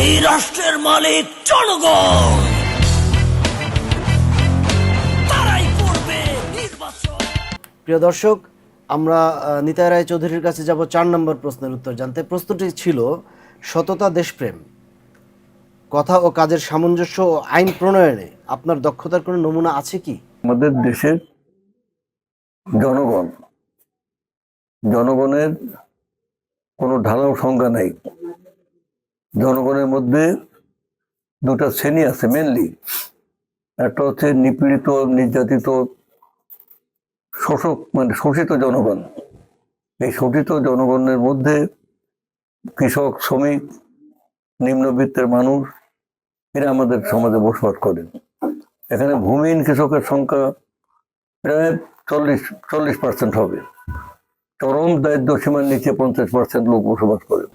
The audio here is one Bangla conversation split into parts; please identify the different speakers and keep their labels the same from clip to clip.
Speaker 1: এই রাষ্ট্রের মালিক জনগণ, তারাই করবে নির্বাচন।
Speaker 2: প্রিয় দর্শক, আমরা নিতাই রায় চৌধুরীর কাছে যাব 4 নম্বর প্রশ্নের উত্তর জানতে। প্রশ্নটি ছিল সততা, দেশপ্রেম, কথা ও কাজের সামঞ্জস্য ও আইন প্রণয়নে আপনার দক্ষতার কোনো নমুনা আছে কি?
Speaker 3: আমাদের দেশের জনগণের কোনো ঢালাও সংজ্ঞা নাই। জনগণের মধ্যে দুটা শ্রেণী আছে মেনলি। একটা হচ্ছে নিপীড়িত, নির্যাতিত, শোষিত জনগণ। এই শোষিত জনগণের মধ্যে কৃষক, শ্রমিক, নিম্নবিত্তের মানুষ, এরা আমাদের সমাজে বসবাস করে। এখানে ভূমিহীন কৃষকের সংখ্যা প্রায় 40% হবে। চরম দারিদ্র সীমার নিচে 50% লোক বসবাস করে।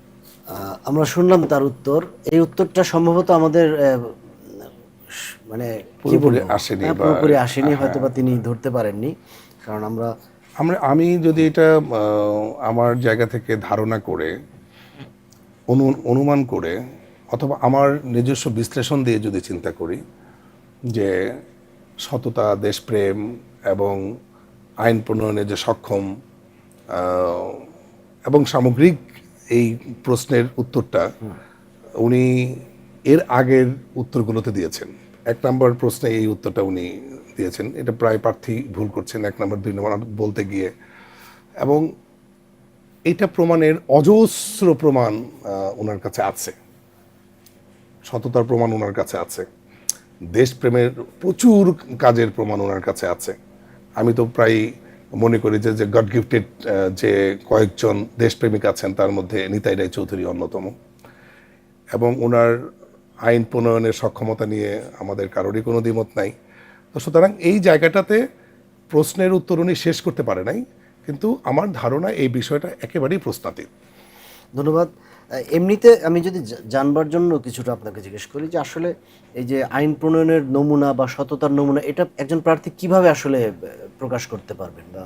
Speaker 2: আমরা শুনলাম তার উত্তর। এই উত্তরটা সম্ভবত আমাদের মানে
Speaker 4: পুরোপুরি আসেনি,
Speaker 2: পুরোপুরি আসেনি, হয়তো বা তিনি ধরতে পারেননি। কারণ
Speaker 4: আমি যদি এটা আমার জায়গা থেকে ধারণা করে, অনুমান করে, অথবা আমার নিজস্ব বিশ্লেষণ দিয়ে যদি চিন্তা করি যে সততা, দেশপ্রেম এবং আইন প্রণয়নে যে সক্ষম এবং সামগ্রিক এই প্রশ্নের উত্তরটা উনি এর আগের উত্তরগুলোতে দিয়েছেন। 1 নম্বর প্রশ্নে এই উত্তরটা উনি দিয়েছেন। এটা প্রায় প্রার্থী ভুল করছেন 1 নম্বর 2 নম্বর বলতে গিয়ে, এবং এটা প্রমাণের অজস্র প্রমাণ ওনার কাছে আছে। সততার প্রমাণ ওনার কাছে আছে, দেশপ্রেমের প্রচুর কাজের প্রমাণ ওনার কাছে আছে। আমি তো প্রায় মনে করি যে গড গিফটেড যে কয়েকজন দেশপ্রেমিক আছেন তার মধ্যে নিতাই রায় চৌধুরী অন্যতম। এবং ওনার আইন প্রণয়নের সক্ষমতা নিয়ে আমাদের কারোরই কোনো দ্বিমত নাই। তো সুতরাং এই জায়গাটাতে প্রশ্নের উত্তর উনি শেষ করতে পারে নাই, কিন্তু আমার ধারণা এই বিষয়টা একেবারেই প্রশ্নাতীত।
Speaker 2: ধন্যবাদ। এমনিতে আমি যদি জানবার জন্য কিছুটা আপনাকে জিজ্ঞেস করি যে আসলে এই যে আইন প্রণয়নের নমুনা বা সততার নমুনা, এটা একজন প্রার্থী কিভাবে আসলে প্রকাশ করতে পারবেন? বা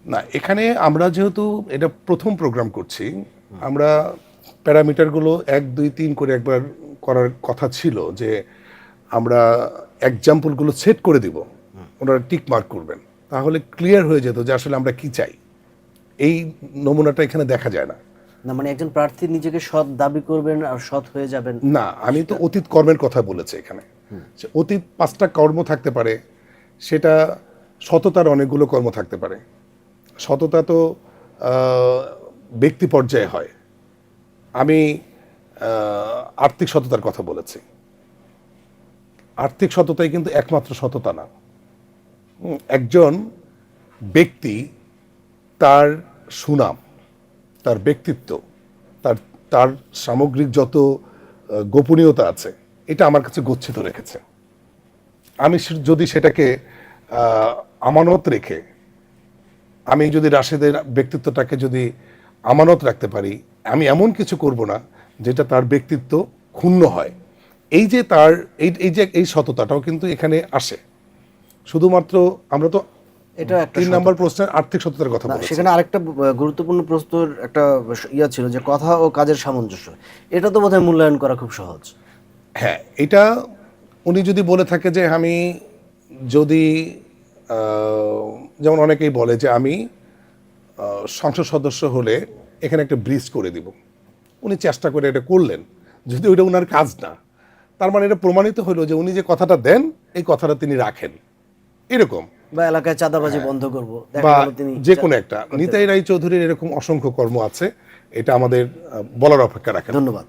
Speaker 4: না, এখানে আমরা যেহেতু এটা প্রথম প্রোগ্রাম করছি, আমরা প্যারামিটারগুলো 1, 2, 3 করে একবার করার কথা ছিল, যে আমরা এক্সাম্পলগুলো সেট করে দিব, ওনারা টিক মার্ক করবেন, তাহলে ক্লিয়ার হয়ে যেত যে আসলে আমরা কি চাই। এই নমুনাটা এখানে দেখা যায় না।
Speaker 2: না, মানে একজন প্রার্থী নিজেকে সৎ দাবি করবেন আর সৎ হয়ে যাবেন
Speaker 4: না, আমি তো অতীত কর্মের কথা বলেছি এখানে। অতীত 5টা কর্ম থাকতে পারে, সেটা সততার অনেকগুলো কর্ম থাকতে পারে। সততা তো ব্যক্তি পর্যায়ে হয়। আমি আর্থিক সততার কথা বলেছি। আর্থিক সততাই কিন্তু একমাত্র সততা না। একজন ব্যক্তি তার সুনাম, তার ব্যক্তিত্ব, তার সামগ্রিক যত গোপনীয়তা আছে, এটা আমার কাছে গচ্ছিত রেখেছে। আমি যদি সেটাকে আমানত রেখে, আমি যদি রাশেদের ব্যক্তিত্বটাকে যদি আমানত রাখতে পারি, আমি এমন কিছু করব না যেটা তার ব্যক্তিত্ব ক্ষুণ্ণ হয়। এই যে তার এই সততাটাও কিন্তু এখানে আসে। শুধুমাত্র আমরা তো
Speaker 2: এটা একটা
Speaker 4: 3 নম্বর প্রশ্নের আর্থিক সততার কথা বলেছি।
Speaker 2: সেখানে আরেকটা গুরুত্বপূর্ণ প্রশ্নের একটা ইয়া ছিল যে কথা ও কাজের সামঞ্জস্য। এটা তো বোধহয় মূল্যায়ন করা খুব সহজ।
Speaker 4: হ্যাঁ, এটা উনি যদি বলে থাকে যে আমি যদি যেমন অনেকেই বলে যে আমি সংসদ সদস্য হলে এখানে একটা ব্রিজ করে দিব, উনি চেষ্টা করে এটা করলেন, যদি ওইটা ওনার কাজ না, তার মানে এটা প্রমাণিত হলো যে উনি যে কথাটা দেন এই কথাটা তিনি রাখেন, এরকম।
Speaker 2: বা এলাকায় চাঁদাবাজি বন্ধ করব,
Speaker 4: বা যে কোনো একটা। নিতাই রায় চৌধুরীর এরকম অসংখ্য কর্ম আছে, এটা আমাদের বলার অপেক্ষা রাখে।
Speaker 2: ধন্যবাদ।